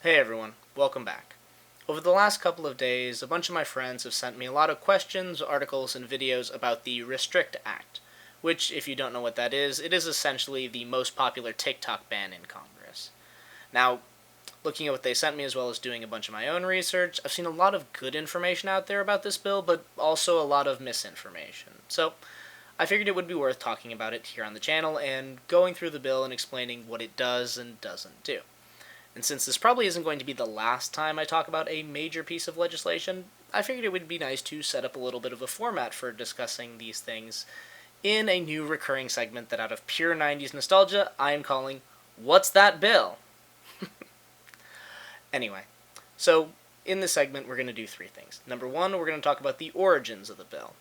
Hey everyone, welcome back. Over the last couple of days, a bunch of my friends have sent me a lot of questions, articles, and videos about the Restrict Act, which, if you don't know what that is, it is essentially the most popular TikTok ban in Congress. Now, looking at what they sent me as well as doing a bunch of my own research, I've seen a lot of good information out there about this bill, but also a lot of misinformation. So, I figured it would be worth talking about it here on the channel and going through the bill and explaining what it does and doesn't do. And since this probably isn't going to be the last time I talk about a major piece of legislation, I figured it would be nice to set up a little bit of a format for discussing these things in a new recurring segment that, out of pure 90s nostalgia, I am calling What's That Bill? Anyway, so in this segment, we're going to do three things. Number one, we're going to talk about the origins of the bill,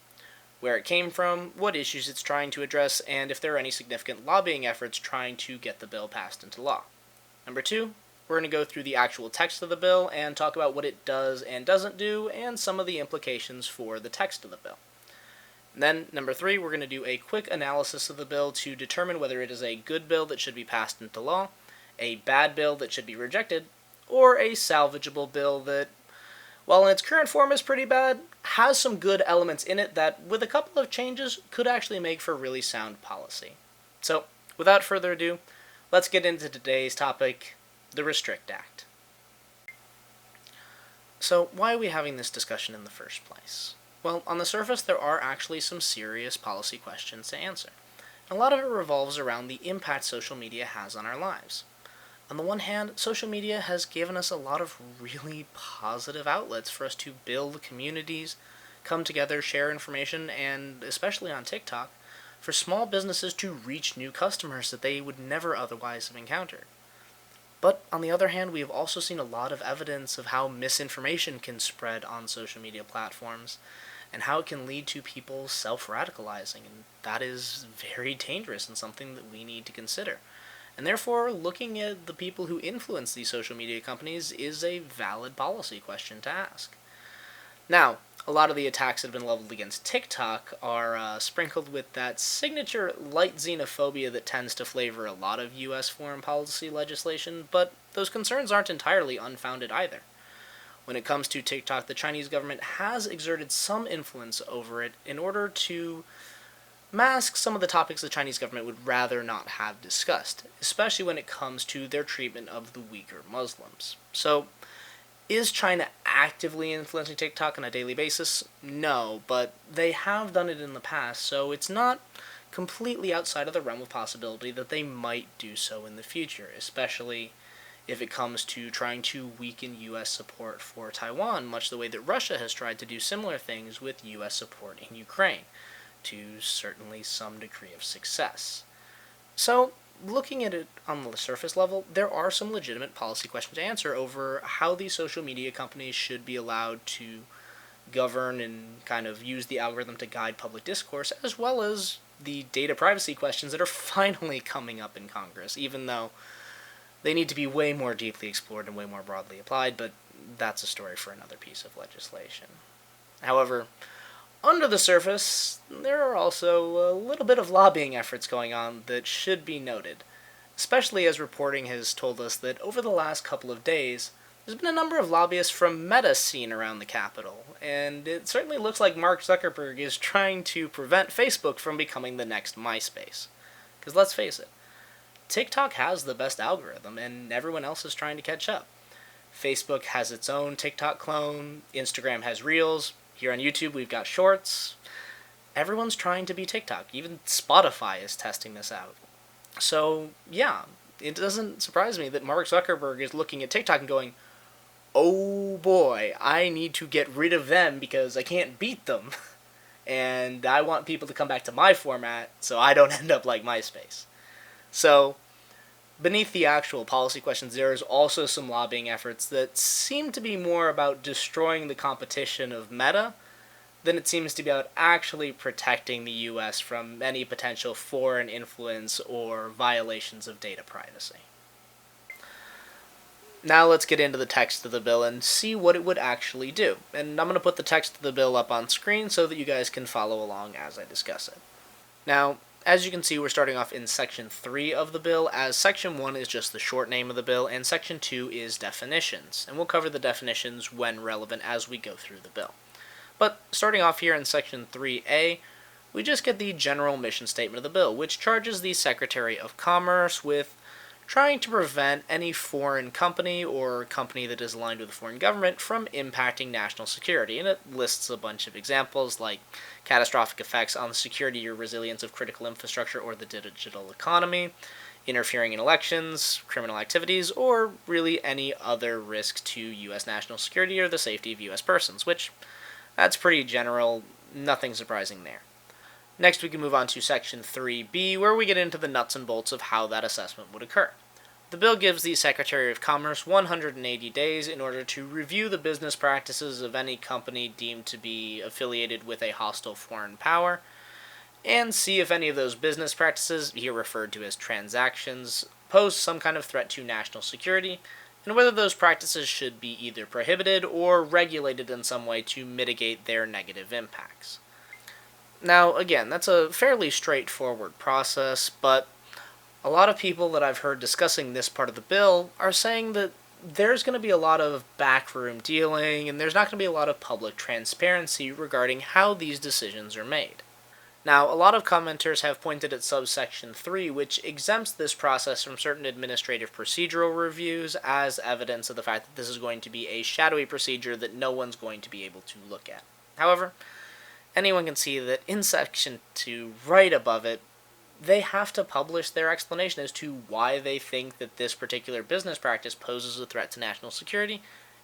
where it came from, what issues it's trying to address, and if there are any significant lobbying efforts trying to get the bill passed into law. Number two, we're going to go through the actual text of the bill and talk about what it does and doesn't do and some of the implications for the text of the bill. And then, number three, we're going to do a quick analysis of the bill to determine whether it is a good bill that should be passed into law, a bad bill that should be rejected, or a salvageable bill that, while in its current form is pretty bad, has some good elements in it that, with a couple of changes, could actually make for really sound policy. So, without further ado, let's get into today's topic, the Restrict Act. So, why are we having this discussion in the first place? Well, on the surface, there are actually some serious policy questions to answer. And a lot of it revolves around the impact social media has on our lives. On the one hand, social media has given us a lot of really positive outlets for us to build communities, come together, share information, and especially on TikTok, for small businesses to reach new customers that they would never otherwise have encountered. But on the other hand, we have also seen a lot of evidence of how misinformation can spread on social media platforms and how it can lead to people self-radicalizing, and that is very dangerous and something that we need to consider. And therefore, looking at the people who influence these social media companies is a valid policy question to ask. Now, a lot of the attacks that have been leveled against TikTok are sprinkled with that signature light xenophobia that tends to flavor a lot of U.S. foreign policy legislation, but those concerns aren't entirely unfounded either. When it comes to TikTok, the Chinese government has exerted some influence over it in order to mask some of the topics the Chinese government would rather not have discussed, especially when it comes to their treatment of the Uyghur Muslims. So, is China actively influencing TikTok on a daily basis? No, but they have done it in the past, so it's not completely outside of the realm of possibility that they might do so in the future, especially if it comes to trying to weaken U.S. support for Taiwan, much the way that Russia has tried to do similar things with U.S. support in Ukraine, to certainly some degree of success. So, looking at it on the surface level, there are some legitimate policy questions to answer over how these social media companies should be allowed to govern and kind of use the algorithm to guide public discourse, as well as the data privacy questions that are finally coming up in Congress, even though they need to be way more deeply explored and way more broadly applied, but that's a story for another piece of legislation. However, under the surface, there are also a little bit of lobbying efforts going on that should be noted, especially as reporting has told us that over the last couple of days, there's been a number of lobbyists from Meta seen around the Capitol, and it certainly looks like Mark Zuckerberg is trying to prevent Facebook from becoming the next MySpace. Because let's face it, TikTok has the best algorithm, and everyone else is trying to catch up. Facebook has its own TikTok clone, Instagram has Reels, here on YouTube we've got Shorts. Everyone's trying to be TikTok. Even Spotify is testing this out. So, yeah, it doesn't surprise me that Mark Zuckerberg is looking at TikTok and going, oh boy, I need to get rid of them because I can't beat them. And I want people to come back to my format so I don't end up like MySpace. So, beneath the actual policy questions, there is also some lobbying efforts that seem to be more about destroying the competition of Meta than it seems to be about actually protecting the U.S. from any potential foreign influence or violations of data privacy. Now let's get into the text of the bill and see what it would actually do. And I'm going to put the text of the bill up on screen so that you guys can follow along as I discuss it. Now, As you can see, we're starting off in Section 3 of the bill, as Section 1 is just the short name of the bill, and Section 2 is definitions. And we'll cover the definitions when relevant as we go through the bill. But starting off here in Section 3A, we just get the general mission statement of the bill, which charges the Secretary of Commerce with trying to prevent any foreign company or company that is aligned with a foreign government from impacting national security. And it lists a bunch of examples like catastrophic effects on the security or resilience of critical infrastructure or the digital economy, interfering in elections, criminal activities, or really any other risk to U.S. national security or the safety of U.S. persons, which that's pretty general, nothing surprising there. Next, we can move on to Section 3B, where we get into the nuts and bolts of how that assessment would occur. The bill gives the Secretary of Commerce 180 days in order to review the business practices of any company deemed to be affiliated with a hostile foreign power, and see if any of those business practices, here referred to as transactions, pose some kind of threat to national security, and whether those practices should be either prohibited or regulated in some way to mitigate their negative impacts. Now, again, that's a fairly straightforward process, but a lot of people that I've heard discussing this part of the bill are saying that there's going to be a lot of backroom dealing, and there's not going to be a lot of public transparency regarding how these decisions are made. Now, a lot of commenters have pointed at subsection 3, which exempts this process from certain administrative procedural reviews as evidence of the fact that this is going to be a shadowy procedure that no one's going to be able to look at. However, anyone can see that in Section 2, right above it, they have to publish their explanation as to why they think that this particular business practice poses a threat to national security.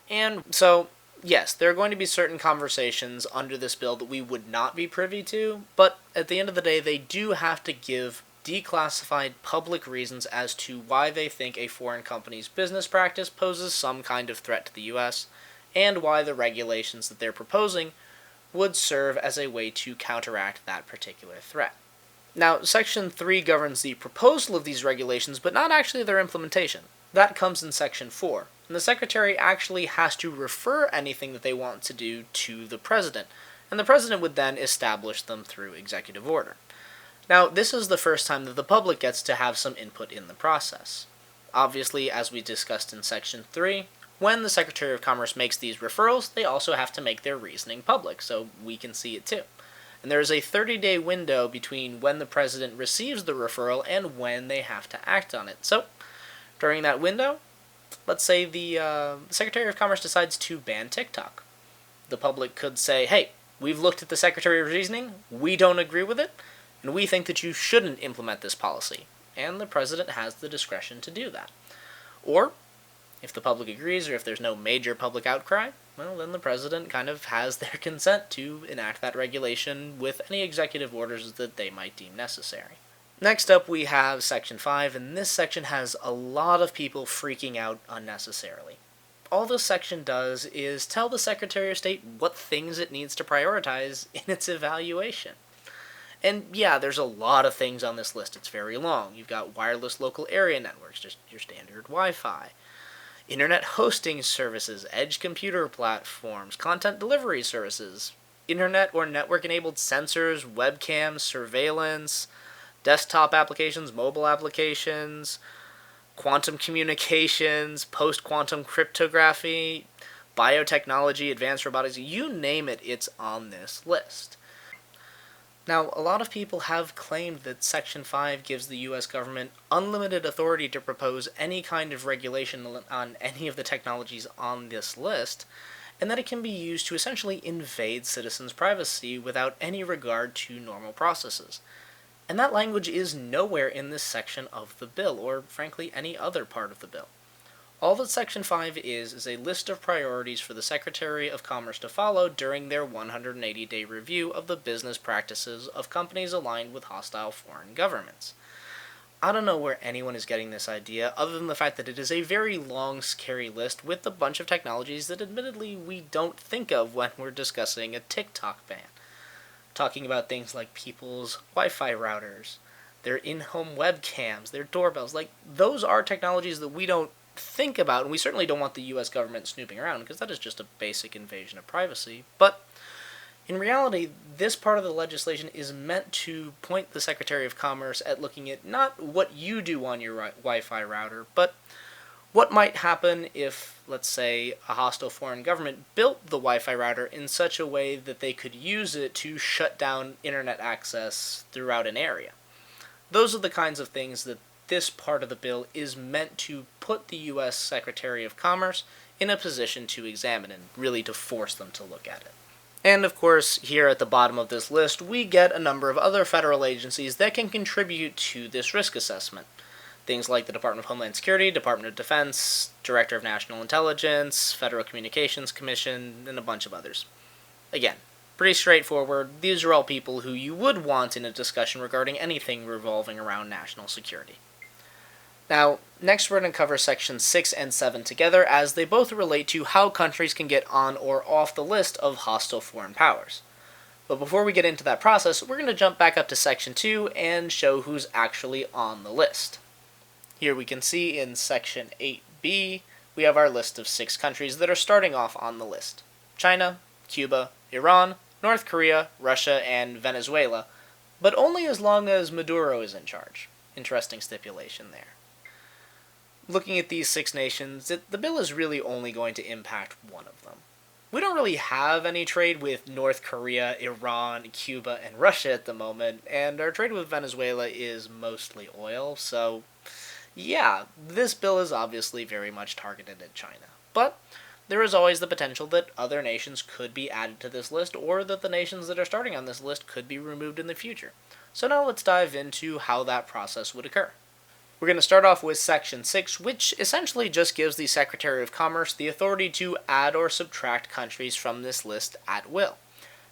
And so, yes, there are going to be certain conversations under this bill that we would not be privy to, but at the end of the day, they do have to give declassified public reasons as to why they think a foreign company's business practice poses some kind of threat to the U.S., and why the regulations that they're proposing would serve as a way to counteract that particular threat. Now, Section 3 governs the proposal of these regulations, but not actually their implementation. That comes in Section 4, and the Secretary actually has to refer anything that they want to do to the President, and the President would then establish them through executive order. Now, this is the first time that the public gets to have some input in the process. Obviously, as we discussed in Section 3, when the Secretary of Commerce makes these referrals, they also have to make their reasoning public, so we can see it too. And there is a 30-day window between when the President receives the referral and when they have to act on it. So, during that window, let's say the Secretary of Commerce decides to ban TikTok. The public could say, hey, we've looked at the Secretary's reasoning, we don't agree with it, and we think that you shouldn't implement this policy. And the President has the discretion to do that. Or, if the public agrees, or if there's no major public outcry, well, then the President kind of has their consent to enact that regulation with any executive orders that they might deem necessary. Next up, we have Section 5, and this section has a lot of people freaking out unnecessarily. All this section does is tell the Secretary of State what things it needs to prioritize in its evaluation. And yeah, there's a lot of things on this list. It's very long. You've got wireless local area networks, just your standard Wi-Fi. Internet hosting services, edge computer platforms, content delivery services, internet or network-enabled sensors, webcams, surveillance, desktop applications, mobile applications, quantum communications, post-quantum cryptography, biotechnology, advanced robotics, you name it, it's on this list. Now, a lot of people have claimed that Section 5 gives the U.S. government unlimited authority to propose any kind of regulation on any of the technologies on this list, and that it can be used to essentially invade citizens' privacy without any regard to normal processes. And that language is nowhere in this section of the bill, or frankly any other part of the bill. All that Section 5 is a list of priorities for the Secretary of Commerce to follow during their 180-day review of the business practices of companies aligned with hostile foreign governments. I don't know where anyone is getting this idea, other than the fact that it is a very long, scary list with a bunch of technologies that admittedly we don't think of when we're discussing a TikTok ban. Talking about things like people's Wi-Fi routers, their in-home webcams, their doorbells, like those are technologies that we don't think about, and we certainly don't want the U.S. government snooping around, because that is just a basic invasion of privacy. But In reality, this part of the legislation is meant to point the Secretary of Commerce at looking at not what you do on your Wi-Fi router, but what might happen if, let's say, a hostile foreign government built the Wi-Fi router in such a way that they could use it to shut down internet access throughout an area. Those are the kinds of things that this part of the bill is meant to put the U.S. Secretary of Commerce in a position to examine and really to force them to look at it. And of course, here at the bottom of this list, we get a number of other federal agencies that can contribute to this risk assessment. Things like the Department of Homeland Security, Department of Defense, Director of National Intelligence, Federal Communications Commission, and a bunch of others. Again, pretty straightforward. These are all people who you would want in a discussion regarding anything revolving around national security. Now, next we're going to cover sections 6 and 7 together, as they both relate to how countries can get on or off the list of hostile foreign powers. But before we get into that process, we're going to jump back up to section 2 and show who's actually on the list. Here we can see in section 8b, we have our list of 6 countries that are starting off on the list. China, Cuba, Iran, North Korea, Russia, and Venezuela, but only as long as Maduro is in charge. Interesting stipulation there. Looking at these 6 nations, the bill is really only going to impact one of them. We don't really have any trade with North Korea, Iran, Cuba, and Russia at the moment, and our trade with Venezuela is mostly oil, so yeah, this bill is obviously very much targeted at China. But there is always the potential that other nations could be added to this list, or that the nations that are starting on this list could be removed in the future. So now let's dive into how that process would occur. We're going to start off with Section 6, which essentially just gives the Secretary of Commerce the authority to add or subtract countries from this list at will.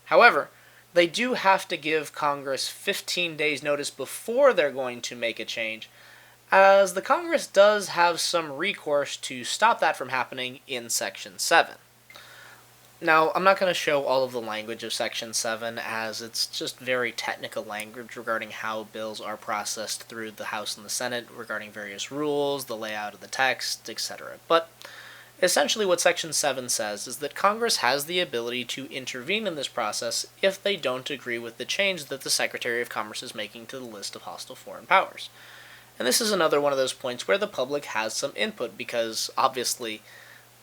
However, they do have to give Congress 15 days notice before they're going to make a change, as the Congress does have some recourse to stop that from happening in Section 7. Now, I'm not going to show all of the language of Section 7, as it's just very technical language regarding how bills are processed through the House and the Senate, regarding various rules, the layout of the text, etc. But essentially what Section 7 says is that Congress has the ability to intervene in this process if they don't agree with the change that the Secretary of Commerce is making to the list of hostile foreign powers. And this is another one of those points where the public has some input, because obviously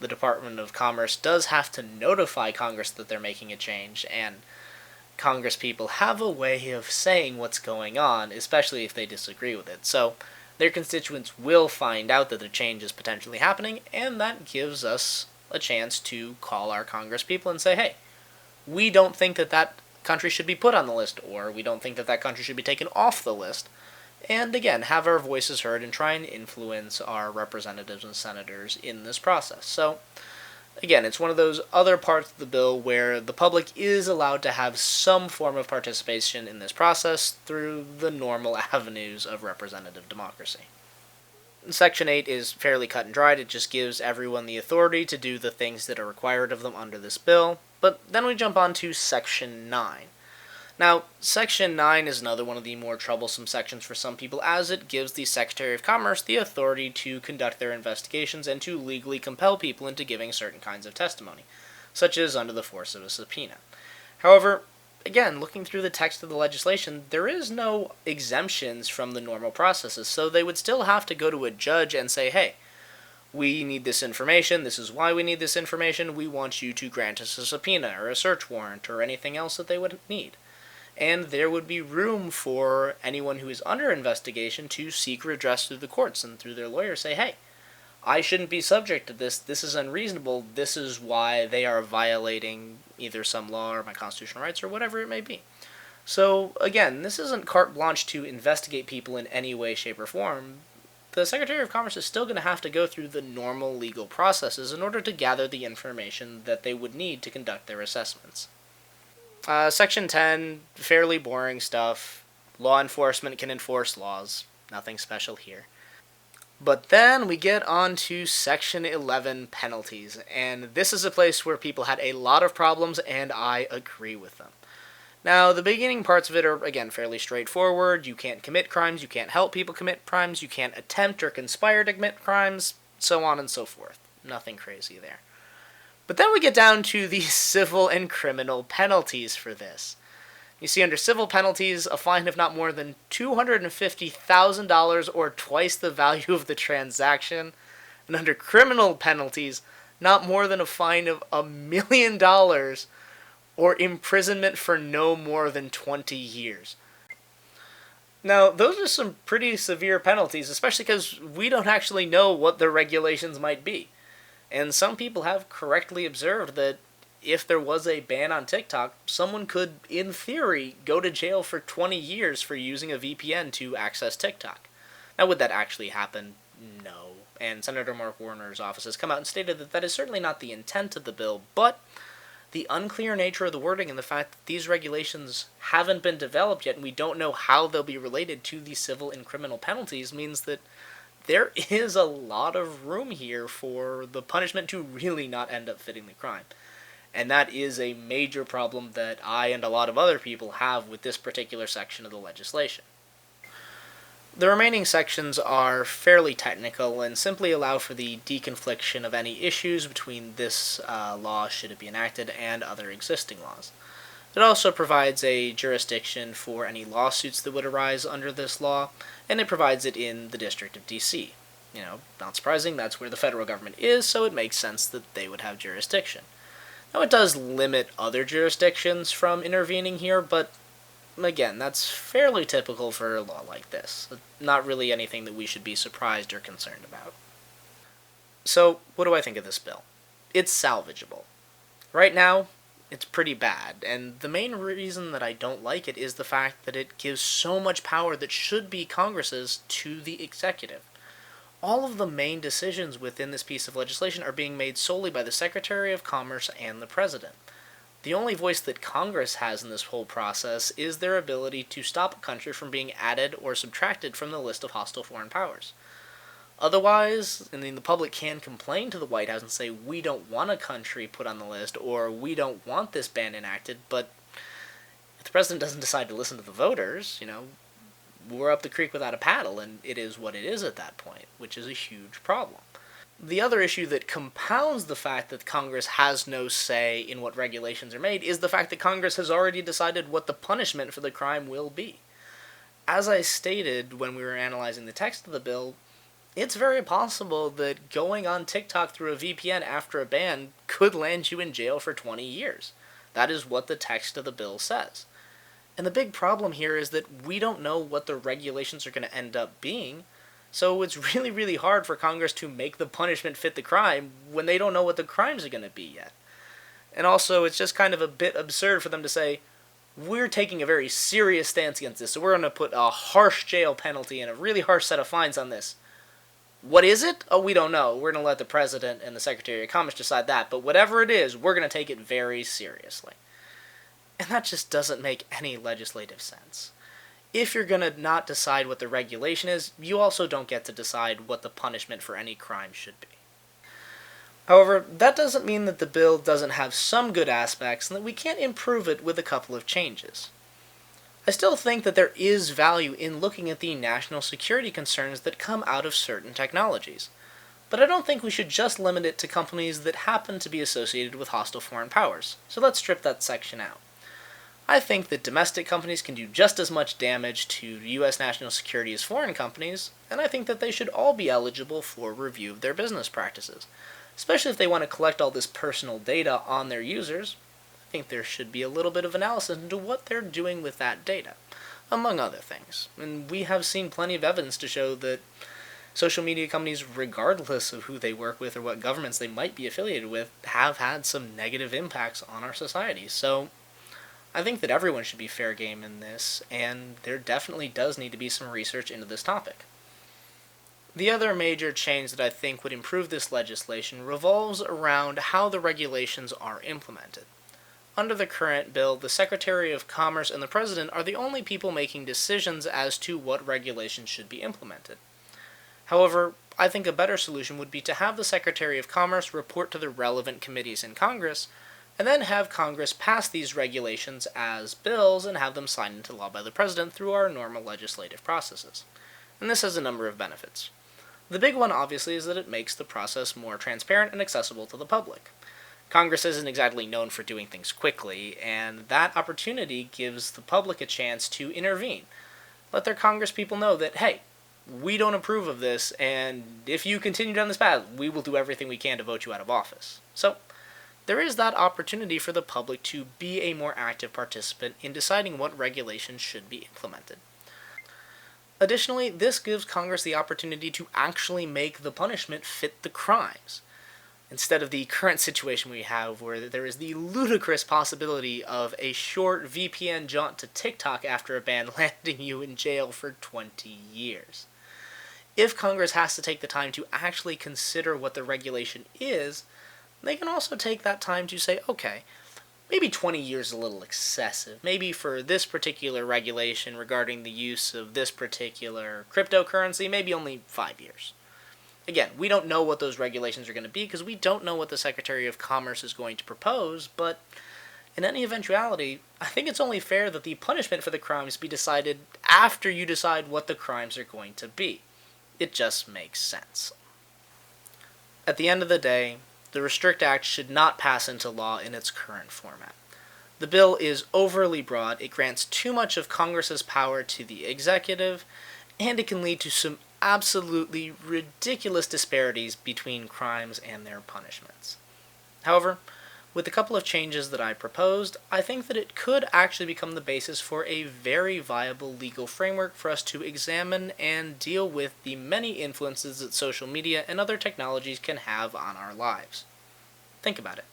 the Department of Commerce does have to notify Congress that they're making a change, and Congress people have a way of saying what's going on, especially if they disagree with it. So their constituents will find out that the change is potentially happening, and that gives us a chance to call our Congress people and say, hey, we don't think that that country should be put on the list, or we don't think that that country should be taken off the list. And again, have our voices heard and try and influence our representatives and senators in this process. So, again, it's one of those other parts of the bill where the public is allowed to have some form of participation in this process through the normal avenues of representative democracy. Section 8 is fairly cut and dried. It just gives everyone the authority to do the things that are required of them under this bill. But then we jump on to Section 9. Now, Section 9 is another one of the more troublesome sections for some people, as it gives the Secretary of Commerce the authority to conduct their investigations and to legally compel people into giving certain kinds of testimony, such as under the force of a subpoena. However, again, looking through the text of the legislation, there is no exemptions from the normal processes, so they would still have to go to a judge and say, hey, we need this information, this is why we need this information, we want you to grant us a subpoena or a search warrant or anything else that they would need. And there would be room for anyone who is under investigation to seek redress through the courts and through their lawyers, say, hey, I shouldn't be subject to this, this is unreasonable, this is why they are violating either some law or my constitutional rights or whatever it may be. So, again, this isn't carte blanche to investigate people in any way, shape, or form. The Secretary of Commerce is still going to have to go through the normal legal processes in order to gather the information that they would need to conduct their assessments. Section 10, fairly boring stuff. Law enforcement can enforce laws. Nothing special here. But then we get on to Section 11, penalties. And this is a place where people had a lot of problems, and I agree with them. Now, the beginning parts of it are, again, fairly straightforward. You can't commit crimes, you can't help people commit crimes, you can't attempt or conspire to commit crimes, so on and so forth. Nothing crazy there. But then we get down to the civil and criminal penalties for this. You see, under civil penalties, a fine of not more than $250,000 or twice the value of the transaction. And under criminal penalties, not more than a fine of $1 million or imprisonment for no more than 20 years. Now, those are some pretty severe penalties, especially because we don't actually know what the regulations might be. And some people have correctly observed that if there was a ban on TikTok, someone could, in theory, go to jail for 20 years for using a VPN to access TikTok. Now, would that actually happen? No. And Senator Mark Warner's office has come out and stated that that is certainly not the intent of the bill, but the unclear nature of the wording and the fact that these regulations haven't been developed yet and we don't know how they'll be related to the civil and criminal penalties means that there is a lot of room here for the punishment to really not end up fitting the crime. And that is a major problem that I and a lot of other people have with this particular section of the legislation. The remaining sections are fairly technical and simply allow for the deconfliction of any issues between this law, should it be enacted, and other existing laws. It also provides a jurisdiction for any lawsuits that would arise under this law, and it provides it in the District of D.C. You know, not surprising, that's where the federal government is, so it makes sense that they would have jurisdiction. Now, it does limit other jurisdictions from intervening here, but again, that's fairly typical for a law like this. Not really anything that we should be surprised or concerned about. So, what do I think of this bill? It's salvageable. Right now, it's pretty bad, and the main reason that I don't like it is the fact that it gives so much power that should be Congress's to the executive. All of the main decisions within this piece of legislation are being made solely by the Secretary of Commerce and the President. The only voice that Congress has in this whole process is their ability to stop a country from being added or subtracted from the list of hostile foreign powers. Otherwise, the public can complain to the White House and say, we don't want a country put on the list, or we don't want this ban enacted, but if the president doesn't decide to listen to the voters, we're up the creek without a paddle, and it is what it is at that point, which is a huge problem. The other issue that compounds the fact that Congress has no say in what regulations are made is the fact that Congress has already decided what the punishment for the crime will be. As I stated when we were analyzing the text of the bill, it's very possible that going on TikTok through a VPN after a ban could land you in jail for 20 years. That is what the text of the bill says. And the big problem here is that we don't know what the regulations are going to end up being, so it's really, really hard for Congress to make the punishment fit the crime when they don't know what the crimes are going to be yet. And also, it's just kind of a bit absurd for them to say, we're taking a very serious stance against this, so we're going to put a harsh jail penalty and a really harsh set of fines on this. What is it? Oh, we don't know. We're going to let the President and the Secretary of Commerce decide that, but whatever it is, we're going to take it very seriously. And that just doesn't make any legislative sense. If you're going to not decide what the regulation is, you also don't get to decide what the punishment for any crime should be. However, that doesn't mean that the bill doesn't have some good aspects and that we can't improve it with a couple of changes. I still think that there is value in looking at the national security concerns that come out of certain technologies, but I don't think we should just limit it to companies that happen to be associated with hostile foreign powers, so let's strip that section out. I think that domestic companies can do just as much damage to U.S. national security as foreign companies, and I think that they should all be eligible for review of their business practices, especially if they want to collect all this personal data on their users. I think there should be a little bit of analysis into what they're doing with that data, among other things. And we have seen plenty of evidence to show that social media companies, regardless of who they work with or what governments they might be affiliated with, have had some negative impacts on our society. So I think that everyone should be fair game in this, and there definitely does need to be some research into this topic. The other major change that I think would improve this legislation revolves around how the regulations are implemented. Under the current bill, the Secretary of Commerce and the President are the only people making decisions as to what regulations should be implemented. However, I think a better solution would be to have the Secretary of Commerce report to the relevant committees in Congress, and then have Congress pass these regulations as bills and have them signed into law by the President through our normal legislative processes. And this has a number of benefits. The big one, obviously, is that it makes the process more transparent and accessible to the public. Congress isn't exactly known for doing things quickly, and that opportunity gives the public a chance to intervene. Let their Congress people know that, hey, we don't approve of this, and if you continue down this path, we will do everything we can to vote you out of office. So, there is that opportunity for the public to be a more active participant in deciding what regulations should be implemented. Additionally, this gives Congress the opportunity to actually make the punishment fit the crimes, instead of the current situation we have where there is the ludicrous possibility of a short VPN jaunt to TikTok after a ban landing you in jail for 20 years. If Congress has to take the time to actually consider what the regulation is, they can also take that time to say, okay, maybe 20 years is a little excessive. Maybe for this particular regulation regarding the use of this particular cryptocurrency, maybe only 5 years. Again, we don't know what those regulations are going to be because we don't know what the Secretary of Commerce is going to propose, but in any eventuality, I think it's only fair that the punishment for the crimes be decided after you decide what the crimes are going to be. It just makes sense. At the end of the day, the Restrict Act should not pass into law in its current format. The bill is overly broad, it grants too much of Congress's power to the executive, and it can lead to some absolutely ridiculous disparities between crimes and their punishments. However, with a couple of changes that I proposed, I think that it could actually become the basis for a very viable legal framework for us to examine and deal with the many influences that social media and other technologies can have on our lives. Think about it.